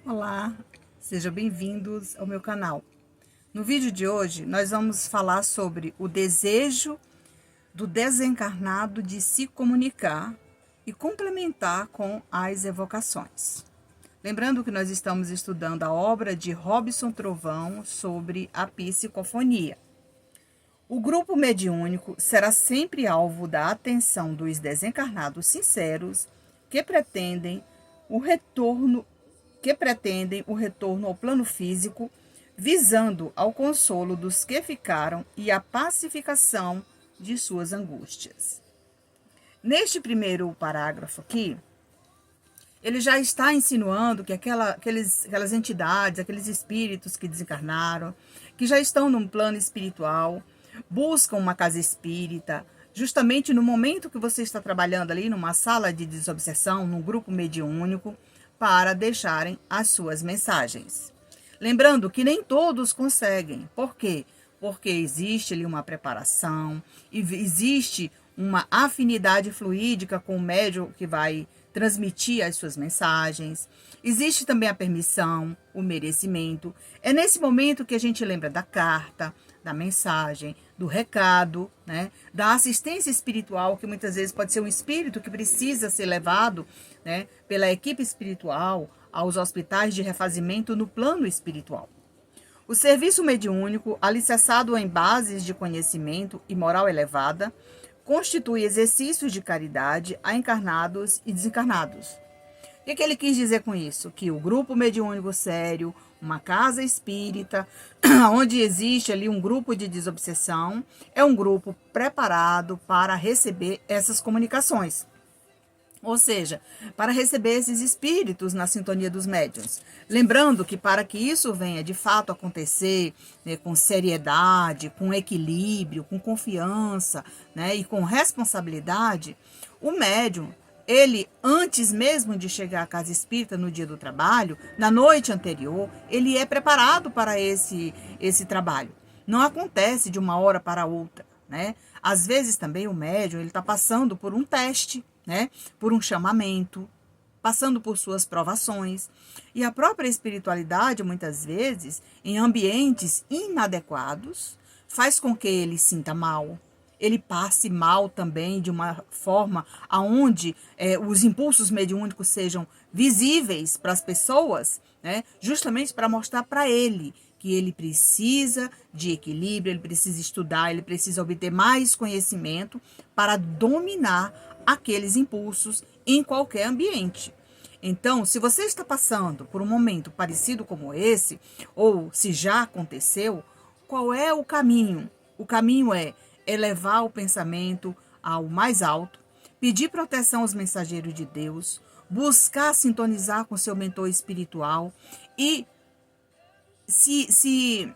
Olá, sejam bem-vindos ao meu canal. No vídeo de hoje, nós vamos falar sobre o desejo do desencarnado de se comunicar e complementar com as evocações. Lembrando que nós estamos estudando a obra de Robson Trovão sobre a psicofonia. O grupo mediúnico será sempre alvo da atenção dos desencarnados sinceros que pretendem o retorno ao plano físico, visando ao consolo dos que ficaram e a pacificação de suas angústias. Neste primeiro parágrafo aqui, ele já está insinuando que aquelas entidades, aqueles espíritos que desencarnaram, que já estão num plano espiritual, buscam uma casa espírita, justamente no momento que você está trabalhando ali numa sala de desobsessão, num grupo mediúnico, para deixarem as suas mensagens. Lembrando que nem todos conseguem. Por quê? Porque existe ali uma preparação, existe uma afinidade fluídica com o médium que vai transmitir as suas mensagens. Existe também a permissão, o merecimento. É nesse momento que a gente lembra da carta, da mensagem, do recado, né? Da assistência espiritual, que muitas vezes pode ser um espírito que precisa ser levado, né, pela equipe espiritual aos hospitais de refazimento no plano espiritual. O serviço mediúnico, alicerçado em bases de conhecimento e moral elevada, constitui exercícios de caridade a encarnados e desencarnados. O que ele quis dizer com isso? Que o grupo mediúnico sério, uma casa espírita, onde existe ali um grupo de desobsessão, é um grupo preparado para receber essas comunicações. Ou seja, para receber esses espíritos na sintonia dos médiuns. Lembrando que para que isso venha de fato acontecer, né, com seriedade, com equilíbrio, com confiança, né, e com responsabilidade, o médium, ele, antes mesmo de chegar à casa espírita no dia do trabalho, na noite anterior, ele é preparado para esse trabalho. Não acontece de uma hora para outra, né? Às vezes também o médium, ele está passando por um teste, né? Por um chamamento, passando por suas provações. E a própria espiritualidade, muitas vezes, em ambientes inadequados, faz com que ele sinta mal, ele passe mal também de uma forma aonde os impulsos mediúnicos sejam visíveis para as pessoas, né? Justamente para mostrar para ele que ele precisa de equilíbrio, ele precisa estudar, ele precisa obter mais conhecimento para dominar aqueles impulsos em qualquer ambiente. Então, se você está passando por um momento parecido como esse, ou se já aconteceu, qual é o caminho? O caminho é elevar o pensamento ao mais alto, pedir proteção aos mensageiros de Deus, buscar sintonizar com seu mentor espiritual e se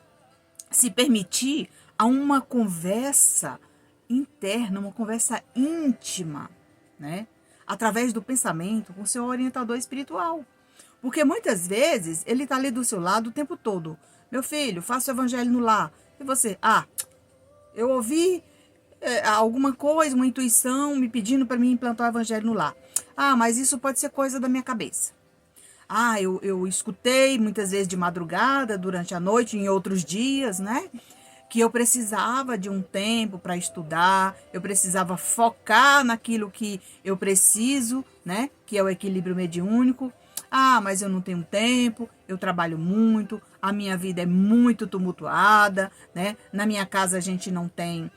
permitir a uma conversa interna, uma conversa íntima, né? Através do pensamento com seu orientador espiritual. Porque muitas vezes ele está ali do seu lado o tempo todo. Meu filho, faça o evangelho no lar. E você, eu ouvi alguma coisa, uma intuição me pedindo para mim implantar o evangelho no lar. Mas isso pode ser coisa da minha cabeça. Eu escutei muitas vezes de madrugada, durante a noite, em outros dias, né? Que eu precisava de um tempo para estudar, eu precisava focar naquilo que eu preciso, né? Que é o equilíbrio mediúnico. Mas eu não tenho tempo, eu trabalho muito, a minha vida é muito tumultuada, né? Na minha casa a gente não tem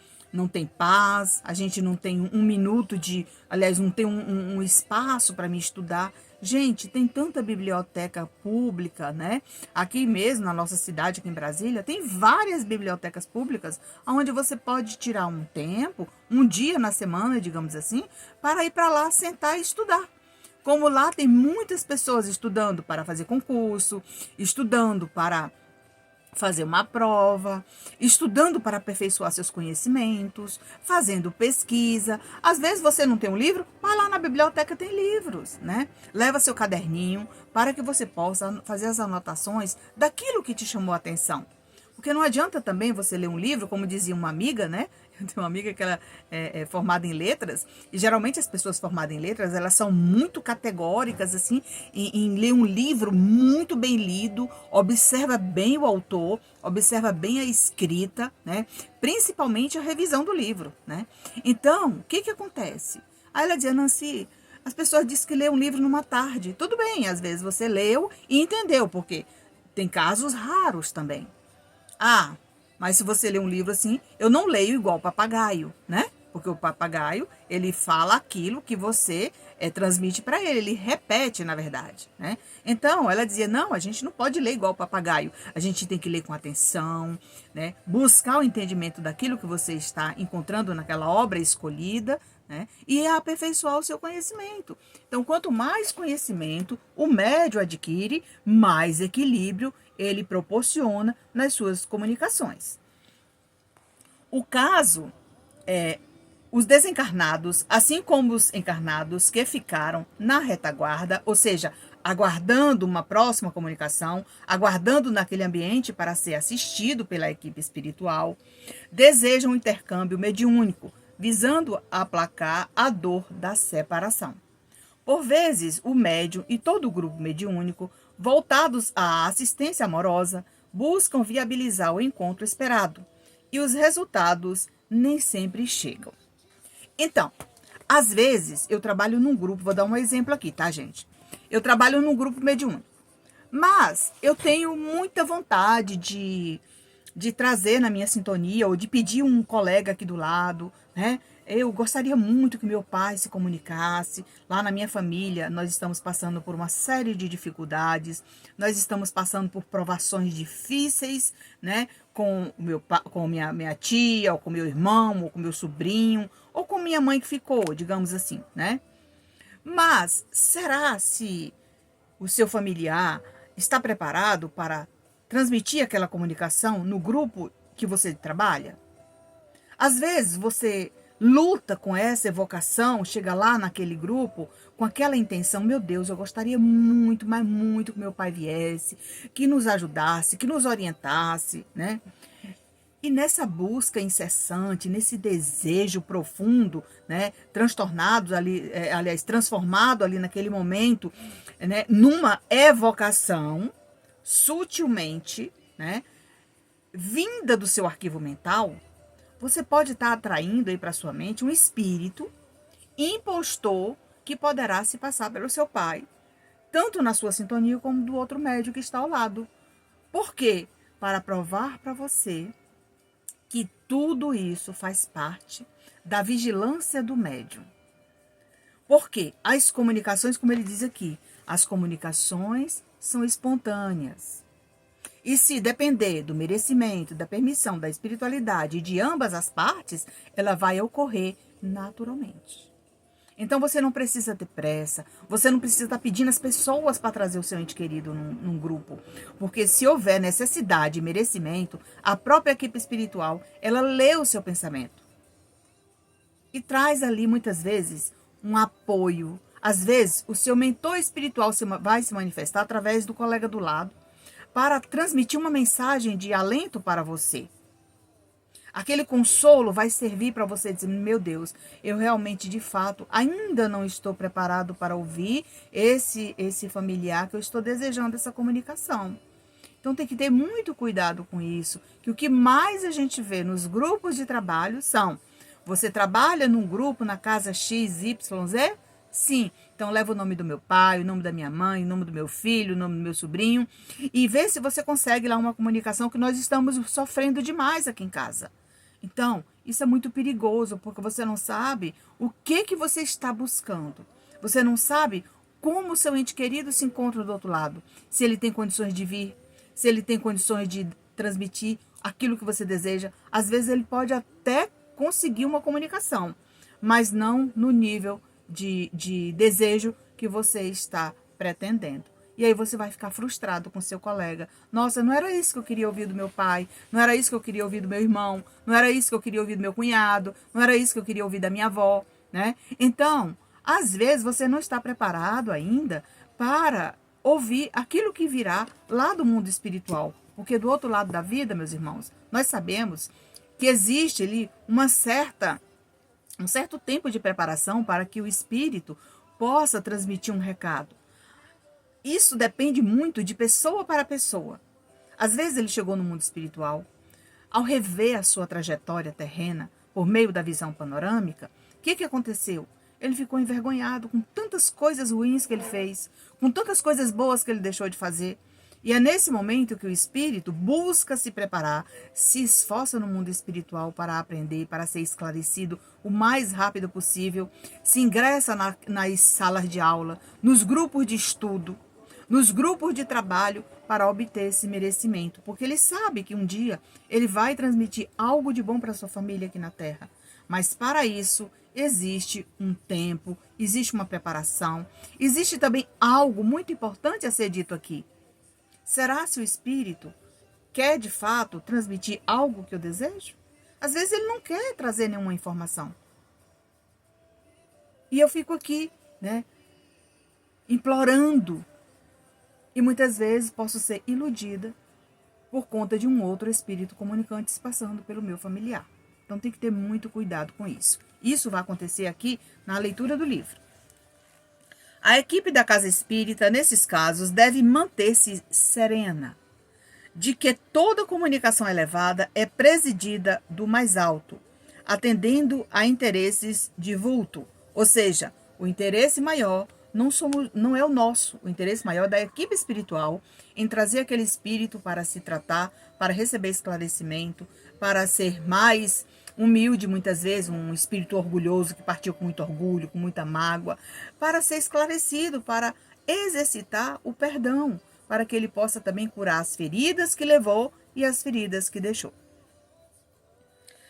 paz, a gente não tem um minuto aliás, não tem um espaço para me estudar. Gente, tem tanta biblioteca pública, né? Aqui mesmo, na nossa cidade, aqui em Brasília, tem várias bibliotecas públicas onde você pode tirar um tempo, um dia na semana, digamos assim, para ir para lá sentar e estudar. Como lá tem muitas pessoas estudando para fazer concurso, estudando para fazer uma prova, estudando para aperfeiçoar seus conhecimentos, fazendo pesquisa. Às vezes você não tem um livro, vai lá na biblioteca, tem livros, né? Leva seu caderninho para que você possa fazer as anotações daquilo que te chamou a atenção. Porque não adianta também você ler um livro, como dizia uma amiga, né? Eu tenho uma amiga que ela é formada em letras, e geralmente as pessoas formadas em letras, elas são muito categóricas, assim, em ler um livro muito bem lido, observa bem o autor, observa bem a escrita, né? Principalmente a revisão do livro, né? Então, o que que acontece? Aí ela dizia, Nancy, as pessoas dizem que lê um livro numa tarde. Tudo bem, às vezes você leu e entendeu, porque tem casos raros também. Ah, mas se você lê um livro assim, eu não leio igual o papagaio, né? Porque o papagaio, ele fala aquilo que você transmite para ele, ele repete, na verdade, né? Então, ela dizia, não, a gente não pode ler igual o papagaio, a gente tem que ler com atenção, né? Buscar o entendimento daquilo que você está encontrando naquela obra escolhida, né? E aperfeiçoar o seu conhecimento. Então, quanto mais conhecimento o médium adquire, mais equilíbrio ele proporciona nas suas comunicações. O caso é os desencarnados, assim como os encarnados que ficaram na retaguarda, ou seja, aguardando uma próxima comunicação, aguardando naquele ambiente para ser assistido pela equipe espiritual, desejam um intercâmbio mediúnico, visando aplacar a dor da separação. Por vezes, o médium e todo o grupo mediúnico, voltados à assistência amorosa, buscam viabilizar o encontro esperado, e os resultados nem sempre chegam. Então, às vezes, eu trabalho num grupo, vou dar um exemplo aqui, tá, gente? Eu trabalho num grupo mediúnico, mas eu tenho muita vontade de trazer na minha sintonia, ou de pedir um colega aqui do lado, né? Eu gostaria muito que meu pai se comunicasse. Lá na minha família, nós estamos passando por uma série de dificuldades, nós estamos passando por provações difíceis, né? Com minha tia, ou com meu irmão, ou com meu sobrinho, ou com minha mãe que ficou, digamos assim, né? Mas será se o seu familiar está preparado para transmitir aquela comunicação no grupo que você trabalha? Às vezes você luta com essa evocação, chega lá naquele grupo com aquela intenção, meu Deus, eu gostaria muito, mas muito que meu pai viesse, que nos ajudasse, que nos orientasse, né? E nessa busca incessante, nesse desejo profundo, né, transtornado ali, aliás, transformado ali naquele momento, né, numa evocação, sutilmente, né, vinda do seu arquivo mental, você pode estar atraindo aí para sua mente um espírito impostor que poderá se passar pelo seu pai, tanto na sua sintonia como do outro médium que está ao lado. Por quê? Para provar para você que tudo isso faz parte da vigilância do médium. Porque as comunicações, como ele diz aqui, as comunicações são espontâneas. E se depender do merecimento, da permissão, da espiritualidade e de ambas as partes, ela vai ocorrer naturalmente. Então você não precisa ter pressa, você não precisa estar pedindo as pessoas para trazer o seu ente querido num grupo. Porque se houver necessidade e merecimento, a própria equipe espiritual, ela lê o seu pensamento. E traz ali, muitas vezes, um apoio. Às vezes, o seu mentor espiritual vai se manifestar através do colega do lado, para transmitir uma mensagem de alento para você. Aquele consolo vai servir para você dizer, meu Deus, eu realmente, de fato, ainda não estou preparado para ouvir esse familiar que eu estou desejando essa comunicação. Então tem que ter muito cuidado com isso, que o que mais a gente vê nos grupos de trabalho são, você trabalha num grupo na casa XYZ? Sim, então leva o nome do meu pai, o nome da minha mãe, o nome do meu filho, o nome do meu sobrinho e vê se você consegue lá uma comunicação que nós estamos sofrendo demais aqui em casa. Então, isso é muito perigoso porque você não sabe o que você está buscando. Você não sabe como o seu ente querido se encontra do outro lado. Se ele tem condições de vir, se ele tem condições de transmitir aquilo que você deseja. Às vezes ele pode até conseguir uma comunicação, mas não no nível de desejo que você está pretendendo. E aí você vai ficar frustrado com seu colega. Nossa, não era isso que eu queria ouvir do meu pai, não era isso que eu queria ouvir do meu irmão, não era isso que eu queria ouvir do meu cunhado, não era isso que eu queria ouvir da minha avó, né? Então, às vezes você não está preparado ainda para ouvir aquilo que virá lá do mundo espiritual. Porque do outro lado da vida, meus irmãos, nós sabemos que existe ali um certo tempo de preparação para que o espírito possa transmitir um recado. Isso depende muito de pessoa para pessoa. Às vezes ele chegou no mundo espiritual, ao rever a sua trajetória terrena por meio da visão panorâmica, o que aconteceu? Ele ficou envergonhado com tantas coisas ruins que ele fez, com tantas coisas boas que ele deixou de fazer. E é nesse momento que o espírito busca se preparar, se esforça no mundo espiritual para aprender, para ser esclarecido o mais rápido possível, se ingressa nas salas de aula, nos grupos de estudo, nos grupos de trabalho para obter esse merecimento, porque ele sabe que um dia ele vai transmitir algo de bom para sua família aqui na Terra. Mas para isso existe um tempo, existe uma preparação, existe também algo muito importante a ser dito aqui. Será se o espírito quer de fato transmitir algo que eu desejo? Às vezes ele não quer trazer nenhuma informação. E eu fico aqui, implorando. E muitas vezes posso ser iludida por conta de um outro espírito comunicante se passando pelo meu familiar. Então tem que ter muito cuidado com isso. Isso vai acontecer aqui na leitura do livro. A equipe da casa espírita, nesses casos, deve manter-se serena, de que toda comunicação elevada é presidida do mais alto, atendendo a interesses de vulto, ou seja, o interesse maior não é o nosso, o interesse maior é da equipe espiritual em trazer aquele espírito para se tratar, para receber esclarecimento, para ser mais humilde, muitas vezes, um espírito orgulhoso que partiu com muito orgulho, com muita mágoa, para ser esclarecido, para exercitar o perdão, para que ele possa também curar as feridas que levou e as feridas que deixou.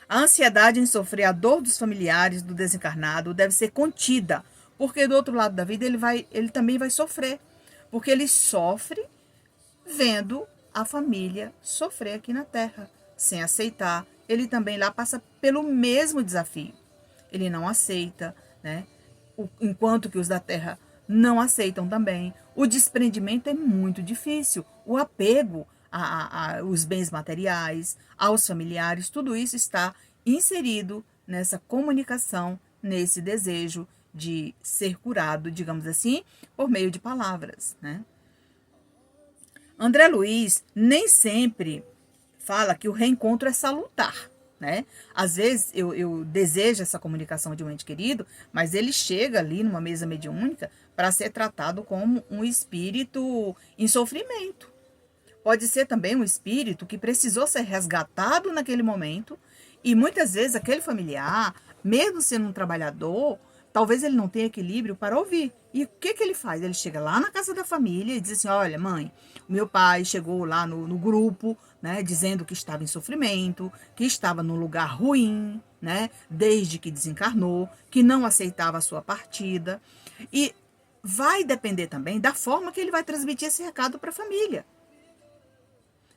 A ansiedade em sofrer a dor dos familiares do desencarnado deve ser contida, porque do outro lado da vida ele também vai sofrer, porque ele sofre vendo a família sofrer aqui na Terra, sem aceitar. Ele também lá passa pelo mesmo desafio. Ele não aceita, enquanto que os da Terra não aceitam também. O desprendimento é muito difícil. O apego aos bens materiais, aos familiares, tudo isso está inserido nessa comunicação, nesse desejo de ser curado, digamos assim, por meio de palavras, André Luiz nem sempre fala que o reencontro é salutar, Às vezes eu desejo essa comunicação de um ente querido, mas ele chega ali numa mesa mediúnica para ser tratado como um espírito em sofrimento. Pode ser também um espírito que precisou ser resgatado naquele momento e muitas vezes aquele familiar, mesmo sendo um trabalhador, talvez ele não tenha equilíbrio para ouvir. E o que ele faz? Ele chega lá na casa da família e diz assim, olha, mãe, o meu pai chegou lá no grupo, dizendo que estava em sofrimento, que estava num lugar ruim, desde que desencarnou, que não aceitava a sua partida. E vai depender também da forma que ele vai transmitir esse recado para a família.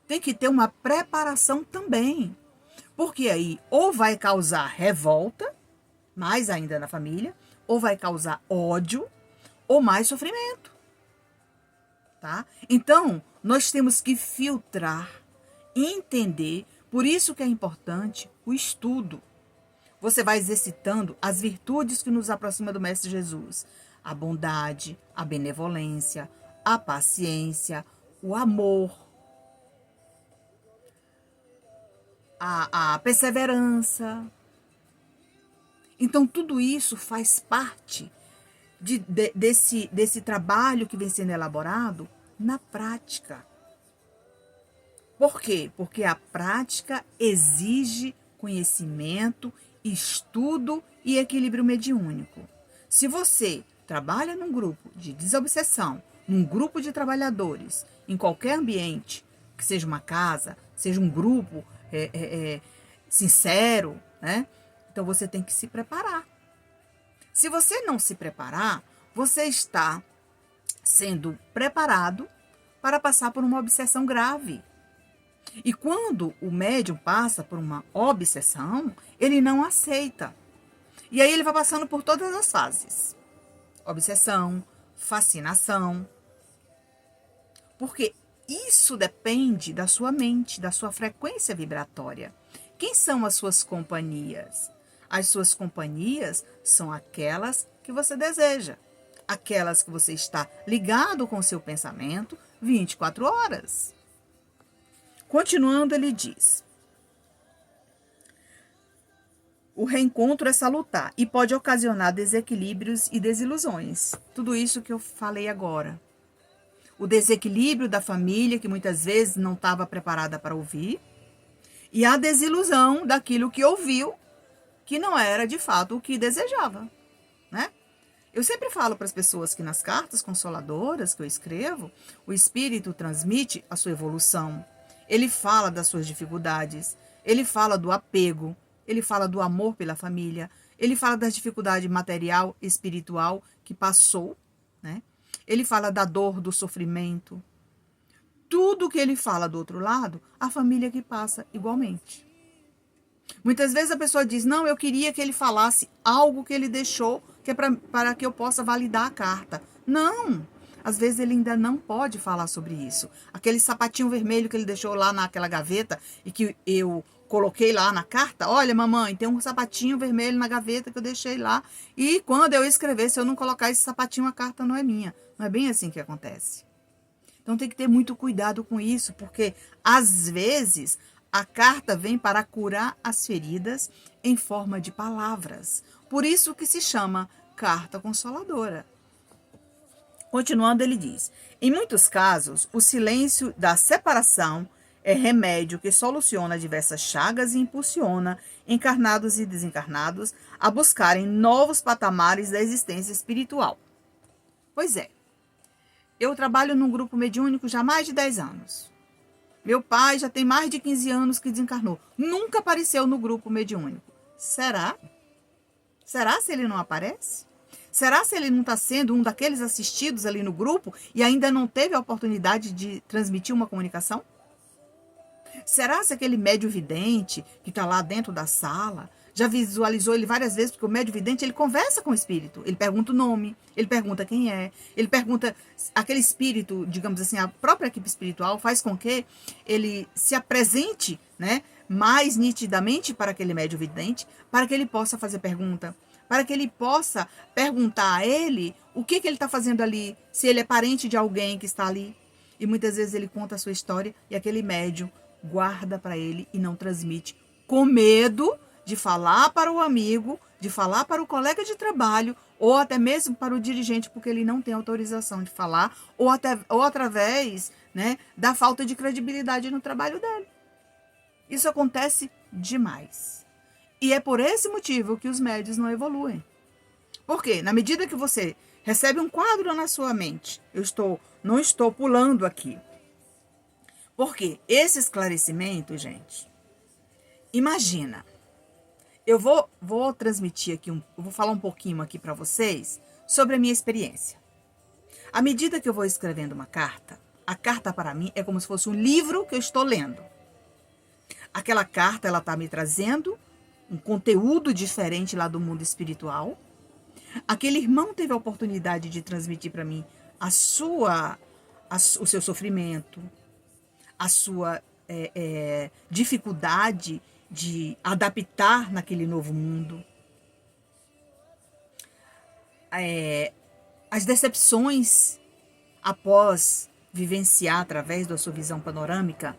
Tem que ter uma preparação também. Porque aí ou vai causar revolta, mais ainda na família, ou vai causar ódio, ou mais sofrimento. Tá? Então, nós temos que filtrar, entender, por isso que é importante o estudo. Você vai exercitando as virtudes que nos aproximam do Mestre Jesus. A bondade, a benevolência, a paciência, o amor, a perseverança. Então, tudo isso faz parte desse trabalho que vem sendo elaborado na prática. Por quê? Porque a prática exige conhecimento, estudo e equilíbrio mediúnico. Se você trabalha num grupo de desobsessão, num grupo de trabalhadores, em qualquer ambiente, que seja uma casa, seja um grupo sincero, então você tem que se preparar. Se você não se preparar, você está sendo preparado para passar por uma obsessão grave. E quando o médium passa por uma obsessão, ele não aceita. E aí ele vai passando por todas as fases. Obsessão, fascinação. Porque isso depende da sua mente, da sua frequência vibratória, Quem são as suas companhias? As suas companhias são aquelas que você deseja, aquelas que você está ligado com o seu pensamento 24 horas. Continuando, ele diz: o reencontro é salutar e pode ocasionar desequilíbrios e desilusões. Tudo isso que eu falei agora. O desequilíbrio da família, que muitas vezes não estava preparada para ouvir, e a desilusão daquilo que ouviu, que não era de fato o que desejava, né? Eu sempre falo para as pessoas que nas cartas consoladoras que eu escrevo, o espírito transmite a sua evolução. Ele fala das suas dificuldades, ele fala do apego, ele fala do amor pela família, ele fala das dificuldades material e espiritual que passou, né? Ele fala da dor, do sofrimento. Tudo que ele fala do outro lado, a família que passa igualmente. Muitas vezes a pessoa diz: não, eu queria que ele falasse algo que ele deixou, que é para que eu possa validar a carta. Não! Às vezes ele ainda não pode falar sobre isso. Aquele sapatinho vermelho que ele deixou lá naquela gaveta e que eu coloquei lá na carta: olha, mamãe, tem um sapatinho vermelho na gaveta que eu deixei lá. E quando eu escrever, se eu não colocar esse sapatinho, a carta não é minha. Não é bem assim que acontece. Então tem que ter muito cuidado com isso, porque às vezes a carta vem para curar as feridas em forma de palavras. Por isso que se chama carta consoladora. Continuando, ele diz: em muitos casos, o silêncio da separação é remédio que soluciona diversas chagas e impulsiona encarnados e desencarnados a buscarem novos patamares da existência espiritual. Pois é, eu trabalho num grupo mediúnico já há mais de 10 anos. Meu pai já tem mais de 15 anos que desencarnou. Nunca apareceu no grupo mediúnico. Será? Será se ele não aparece? Será se ele não está sendo um daqueles assistidos ali no grupo e ainda não teve a oportunidade de transmitir uma comunicação? Será se aquele médio vidente que está lá dentro da sala já visualizou ele várias vezes? Porque o médio vidente, ele conversa com o espírito. Ele pergunta o nome, ele pergunta quem é, ele pergunta aquele espírito, digamos assim, a própria equipe espiritual faz com que ele se apresente, né, mais nitidamente para aquele médio vidente, para que ele possa fazer pergunta, para que ele possa perguntar a ele o que ele está fazendo ali, se ele é parente de alguém que está ali. E muitas vezes ele conta a sua história e aquele médium guarda para ele e não transmite, com medo de falar para o amigo, de falar para o colega de trabalho, ou até mesmo para o dirigente, porque ele não tem autorização de falar, ou através, né, da falta de credibilidade no trabalho dele. Isso acontece demais. E é por esse motivo que os médiuns não evoluem. Porque na medida que você recebe um quadro na sua mente, não estou pulando aqui. Porque esse esclarecimento, gente, imagina, eu vou transmitir aqui, eu vou falar um pouquinho aqui para vocês sobre a minha experiência. À medida que eu vou escrevendo uma carta, a carta para mim é como se fosse um livro que eu estou lendo. Aquela carta, ela está me trazendo um conteúdo diferente lá do mundo espiritual. Aquele irmão teve a oportunidade de transmitir para mim o seu sofrimento, a sua dificuldade de adaptar naquele novo mundo, as decepções após vivenciar através da sua visão panorâmica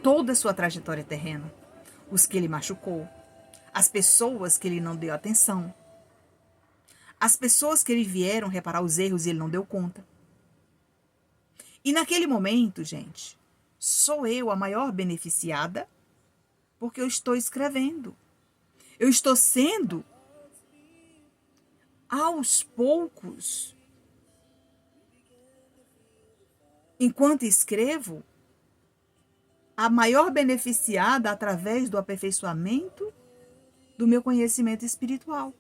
toda a sua trajetória terrena, os que ele machucou, as pessoas que ele não deu atenção, as pessoas que ele vieram reparar os erros e ele não deu conta. E naquele momento, gente, sou eu a maior beneficiada porque eu estou escrevendo. Eu estou sendo, aos poucos, enquanto escrevo, a maior beneficiada através do aperfeiçoamento do meu conhecimento espiritual.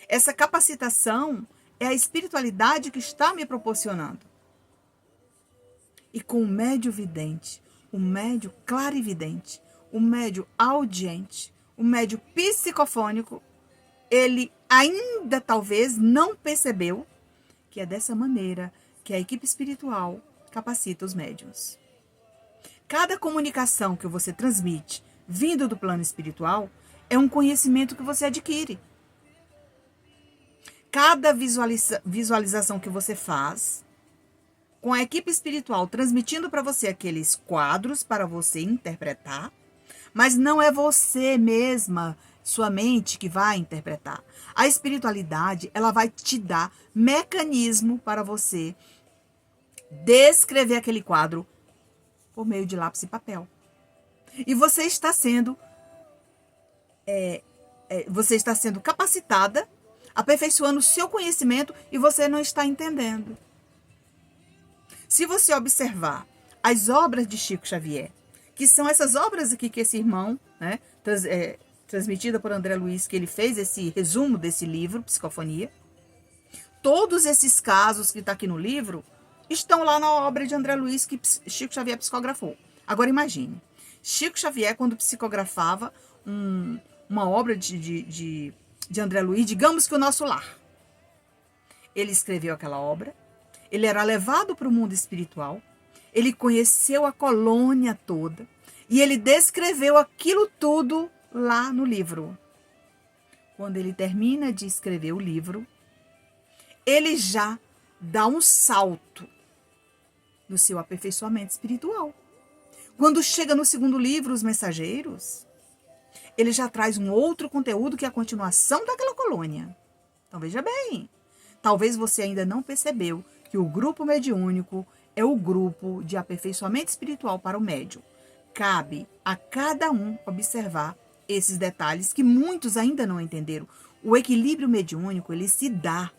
Essa capacitação é a espiritualidade que está me proporcionando. E com o médio vidente, o médio clarividente, o médio audiente, o médio psicofônico, ele ainda talvez não percebeu que é dessa maneira que a equipe espiritual capacita os médiuns. Cada comunicação que você transmite vindo do plano espiritual é um conhecimento que você adquire. Cada visualização que você faz com a equipe espiritual transmitindo para você aqueles quadros para você interpretar, mas não é você mesma, sua mente, que vai interpretar. A espiritualidade, ela vai te dar mecanismo para você descrever aquele quadro por meio de lápis e papel. E você está sendo capacitada, aperfeiçoando o seu conhecimento, e você não está entendendo. Se você observar as obras de Chico Xavier, que são essas obras aqui que esse irmão, né, transmitida por André Luiz, que ele fez esse resumo desse livro, Psicofonia, todos esses casos que está aqui no livro estão lá na obra de André Luiz que Chico Xavier psicografou. Agora imagine, Chico Xavier, quando psicografava uma obra de André Luiz, digamos que O Nosso Lar. Ele escreveu aquela obra, ele era levado para o mundo espiritual, ele conheceu a colônia toda e ele descreveu aquilo tudo lá no livro. Quando ele termina de escrever o livro, ele já dá um salto no seu aperfeiçoamento espiritual. Quando chega no segundo livro, Os Mensageiros, ele já traz um outro conteúdo que é a continuação daquela colônia. Então veja bem, talvez você ainda não percebeu que o grupo mediúnico é o grupo de aperfeiçoamento espiritual para o médium. Cabe a cada um observar esses detalhes que muitos ainda não entenderam. O equilíbrio mediúnico, ele se dá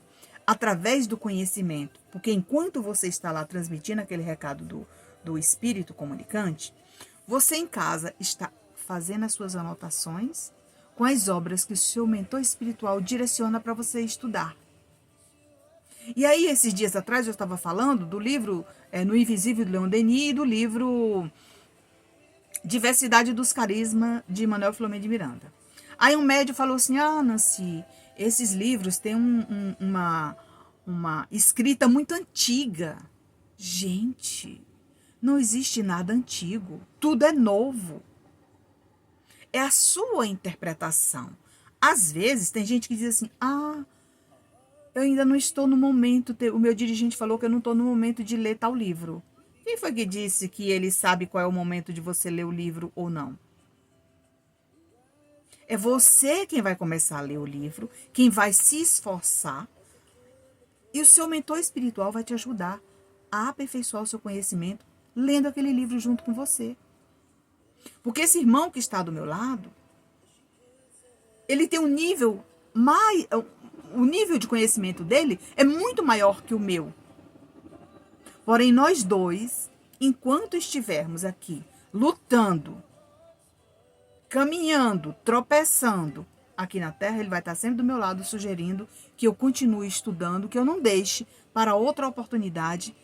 através do conhecimento, porque enquanto você está lá transmitindo aquele recado do espírito comunicante, você em casa está fazendo as suas anotações com as obras que o seu mentor espiritual direciona para você estudar. E aí, esses dias atrás, eu estava falando do livro No Invisível, de Leon Denis, e do livro Diversidade dos Carismas, de Manuel Filomeno de Miranda. Aí um médium falou assim, Nancy, esses livros têm uma escrita muito antiga. Gente, não existe nada antigo, tudo é novo. É a sua interpretação. Às vezes, tem gente que diz assim, eu ainda não estou no momento, o meu dirigente falou que eu não estou no momento de ler tal livro. Quem foi que disse que ele sabe qual é o momento de você ler o livro ou não? É você quem vai começar a ler o livro, quem vai se esforçar, e o seu mentor espiritual vai te ajudar a aperfeiçoar o seu conhecimento lendo aquele livro junto com você. Porque esse irmão que está do meu lado, ele tem um nível mais... O nível de conhecimento dele é muito maior que o meu. Porém, nós dois, enquanto estivermos aqui lutando, caminhando, tropeçando aqui na Terra, ele vai estar sempre do meu lado sugerindo que eu continue estudando, que eu não deixe para outra oportunidade,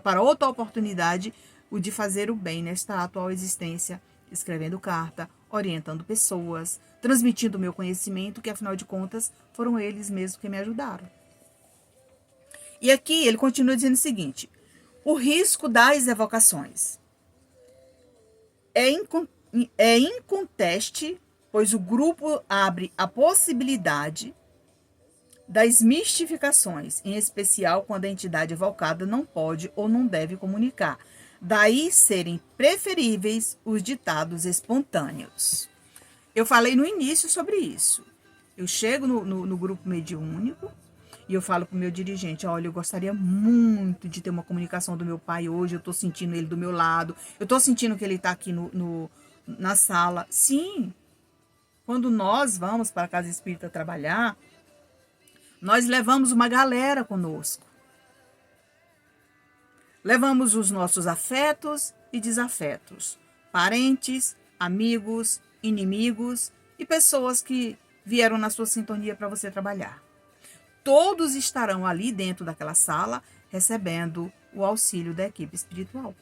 para outra oportunidade o de fazer o bem nesta atual existência, escrevendo carta, orientando pessoas, transmitindo o meu conhecimento, que afinal de contas foram eles mesmos que me ajudaram. E aqui ele continua dizendo o seguinte, o risco das evocações é inconteste, pois o grupo abre a possibilidade das mistificações, em especial quando a entidade evocada não pode ou não deve comunicar. Daí serem preferíveis os ditados espontâneos. Eu falei no início sobre isso. Eu chego no grupo mediúnico e eu falo para o meu dirigente, olha, eu gostaria muito de ter uma comunicação do meu pai hoje, eu estou sentindo ele do meu lado, eu estou sentindo que ele está aqui na sala. Sim, quando nós vamos para a Casa Espírita trabalhar, nós levamos uma galera conosco. Levamos os nossos afetos e desafetos, parentes, amigos, inimigos e pessoas que vieram na sua sintonia para você trabalhar. Todos estarão ali dentro daquela sala recebendo o auxílio da equipe espiritual.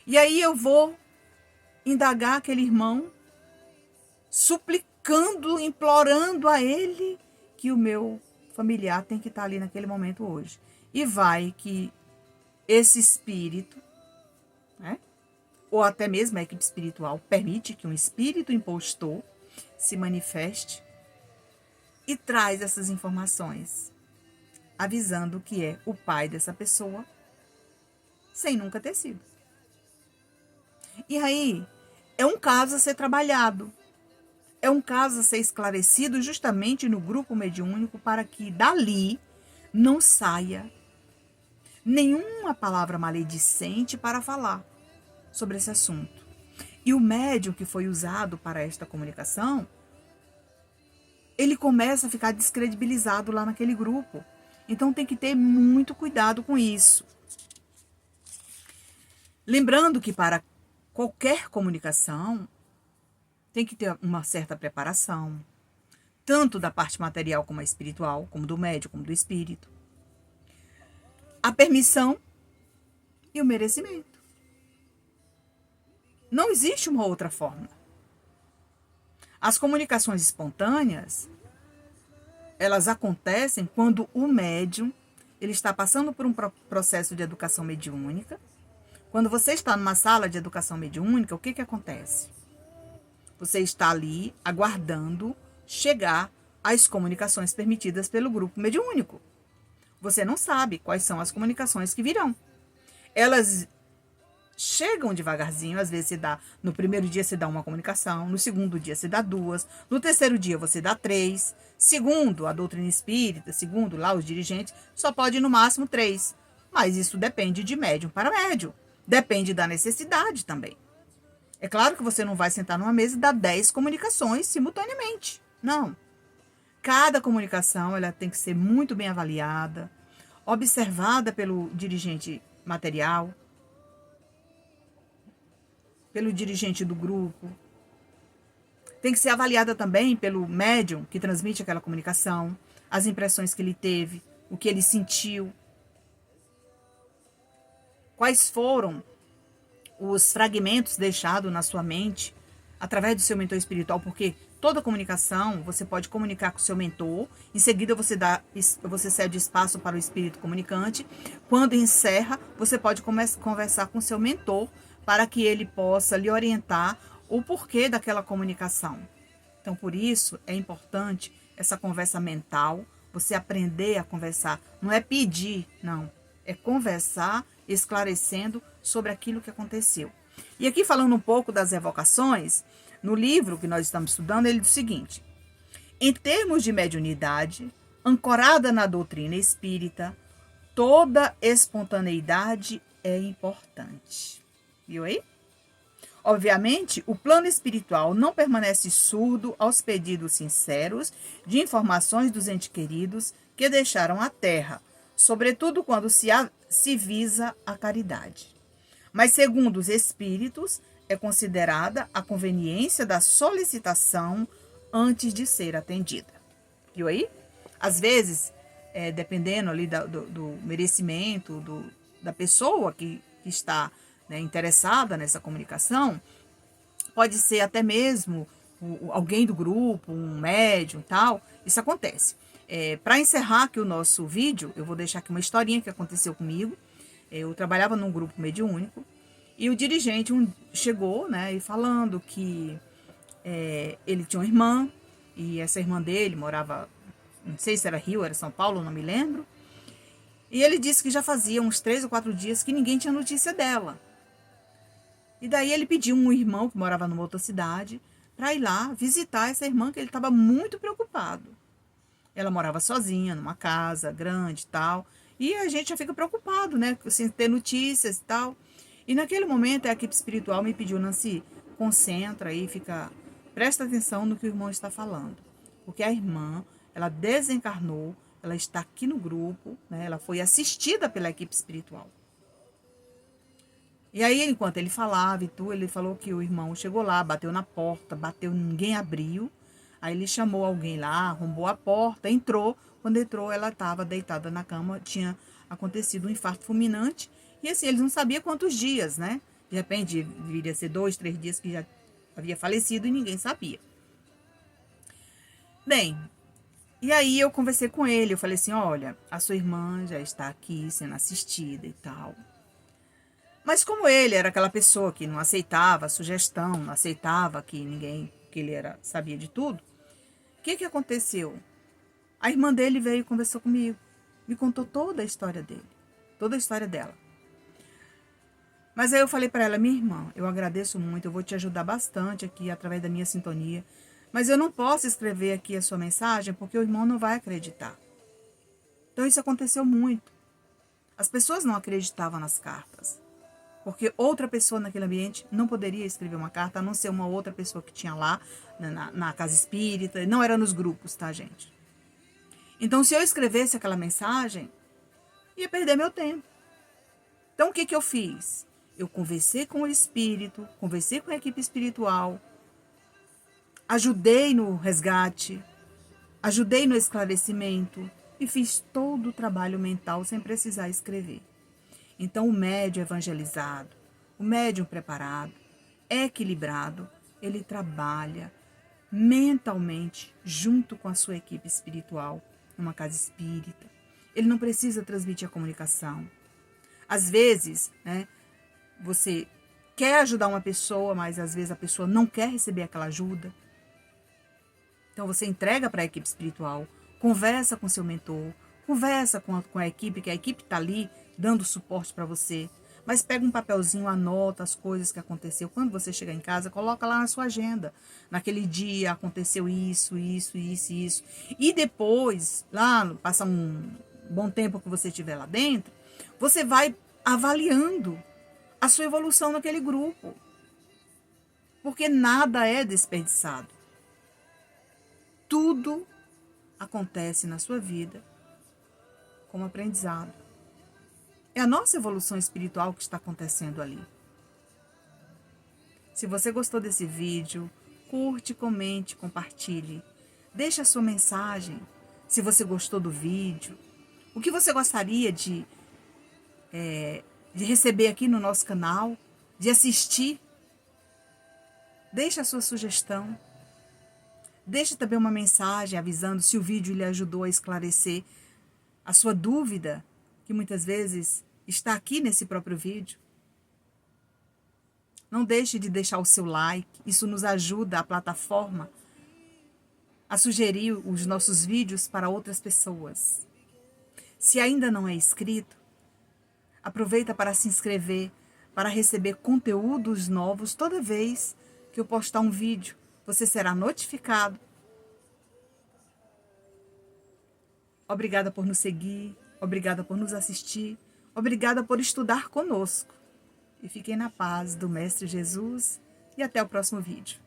E aí eu vou indagar aquele irmão, suplicando, implorando a ele que o meu familiar tem que estar ali naquele momento hoje. E vai que esse espírito né? Ou até mesmo a equipe espiritual permite que um espírito impostor se manifeste e traz essas informações, avisando que é o pai dessa pessoa, sem nunca ter sido. E aí, é um caso a ser trabalhado, é um caso a ser esclarecido justamente no grupo mediúnico para que dali não saia nenhuma palavra maledicente para falar sobre esse assunto. E o médium que foi usado para esta comunicação, ele começa a ficar descredibilizado lá naquele grupo. Então tem que ter muito cuidado com isso. Lembrando que para qualquer comunicação tem que ter uma certa preparação, tanto da parte material como a espiritual, como do médium, como do espírito. A permissão e o merecimento. Não existe uma outra forma. As comunicações espontâneas, elas acontecem quando o médium ele está passando por um processo de educação mediúnica. Quando você está numa sala de educação mediúnica, o que acontece? Você está ali aguardando chegar às comunicações permitidas pelo grupo mediúnico. Você não sabe quais são as comunicações que virão. Elas chegam devagarzinho, às vezes no primeiro dia se dá uma comunicação, no segundo dia se dá duas, no terceiro dia você dá três, segundo a doutrina espírita, segundo lá os dirigentes, só pode no máximo 3. Mas isso depende de médium para médium, depende da necessidade também. É claro que você não vai sentar numa mesa e dar 10 comunicações simultaneamente, não. Cada comunicação ela tem que ser muito bem avaliada, observada pelo dirigente material, pelo dirigente do grupo. Tem que ser avaliada também pelo médium que transmite aquela comunicação, as impressões que ele teve, o que ele sentiu. Quais foram os fragmentos deixados na sua mente através do seu mentor espiritual, porque toda comunicação você pode comunicar com o seu mentor, em seguida você cede espaço para o espírito comunicante. Quando encerra, você pode conversar com o seu mentor para que ele possa lhe orientar o porquê daquela comunicação. Então, por isso, é importante essa conversa mental, você aprender a conversar. Não é pedir, não. É conversar, esclarecendo sobre aquilo que aconteceu. E aqui, falando um pouco das evocações, no livro que nós estamos estudando, ele diz o seguinte: em termos de mediunidade, ancorada na doutrina espírita, toda espontaneidade é importante. Viu aí? Obviamente, o plano espiritual não permanece surdo aos pedidos sinceros de informações dos entes queridos que deixaram a terra, sobretudo quando se visa a caridade. Mas, segundo os espíritos, é considerada a conveniência da solicitação antes de ser atendida. Viu aí? Às vezes, dependendo ali do merecimento da pessoa que está interessada nessa comunicação, pode ser até mesmo alguém do grupo, um médium e tal. Isso acontece. Para encerrar aqui o nosso vídeo, eu vou deixar aqui uma historinha que aconteceu comigo. Eu trabalhava num grupo mediúnico e o dirigente chegou, e falando que ele tinha uma irmã e essa irmã dele morava, não sei se era Rio, era São Paulo, não me lembro. E ele disse que já fazia uns 3 ou 4 dias que ninguém tinha notícia dela. E daí ele pediu um irmão que morava numa outra cidade para ir lá visitar essa irmã, que ele estava muito preocupado. Ela morava sozinha, numa casa grande e tal. E a gente já fica preocupado, sem ter notícias e tal. E naquele momento a equipe espiritual me pediu: Nancy, concentra aí, presta atenção no que o irmão está falando. Porque a irmã, ela desencarnou, ela está aqui no grupo, ela foi assistida pela equipe espiritual. E aí, enquanto ele falava e tudo, ele falou que o irmão chegou lá, bateu na porta, ninguém abriu. Aí ele chamou alguém lá, arrombou a porta, entrou. Quando entrou, ela estava deitada na cama, tinha acontecido um infarto fulminante. E assim, eles não sabiam quantos dias, De repente, viria ser 2, 3 dias que já havia falecido e ninguém sabia. Bem, e aí eu conversei com ele, eu falei assim: olha, a sua irmã já está aqui sendo assistida e tal. Mas como ele era aquela pessoa que não aceitava a sugestão, não aceitava que ninguém, que ele sabia de tudo, o que aconteceu? A irmã dele veio e conversou comigo, me contou toda a história dele, toda a história dela. Mas aí eu falei para ela, minha irmã, eu agradeço muito, eu vou te ajudar bastante aqui através da minha sintonia, mas eu não posso escrever aqui a sua mensagem porque o irmão não vai acreditar. Então isso aconteceu muito. As pessoas não acreditavam nas cartas, porque outra pessoa naquele ambiente não poderia escrever uma carta, a não ser uma outra pessoa que tinha lá na casa espírita, não era nos grupos, tá, gente? Então se eu escrevesse aquela mensagem, ia perder meu tempo. Então o que eu fiz? Eu conversei com o espírito, conversei com a equipe espiritual, ajudei no resgate, ajudei no esclarecimento e fiz todo o trabalho mental sem precisar escrever. Então, o médium evangelizado, o médium preparado, equilibrado, ele trabalha mentalmente junto com a sua equipe espiritual numa casa espírita. Ele não precisa transmitir a comunicação. Às vezes, né, você quer ajudar uma pessoa, mas às vezes a pessoa não quer receber aquela ajuda. Então você entrega para a equipe espiritual, conversa com seu mentor, conversa com a equipe, que a equipe está ali dando suporte para você. Mas pega um papelzinho, anota as coisas que aconteceu. Quando você chegar em casa, coloca lá na sua agenda. Naquele dia aconteceu isso, isso, isso, isso. E depois, lá, passa um bom tempo que você estiver lá dentro, você vai avaliando a sua evolução naquele grupo. Porque nada é desperdiçado. Tudo acontece na sua vida como aprendizado. É a nossa evolução espiritual que está acontecendo ali. Se você gostou desse vídeo, curte, comente, compartilhe. Deixe a sua mensagem. Se você gostou do vídeo, o que você gostaria de receber aqui no nosso canal, de assistir. Deixe a sua sugestão. Deixe também uma mensagem avisando se o vídeo lhe ajudou a esclarecer a sua dúvida, que muitas vezes está aqui nesse próprio vídeo. Não deixe de deixar o seu like, isso nos ajuda a plataforma a sugerir os nossos vídeos para outras pessoas. Se ainda não é inscrito, aproveita para se inscrever, para receber conteúdos novos toda vez que eu postar um vídeo. Você será notificado. Obrigada por nos seguir, obrigada por nos assistir, obrigada por estudar conosco. E fiquem na paz do Mestre Jesus e até o próximo vídeo.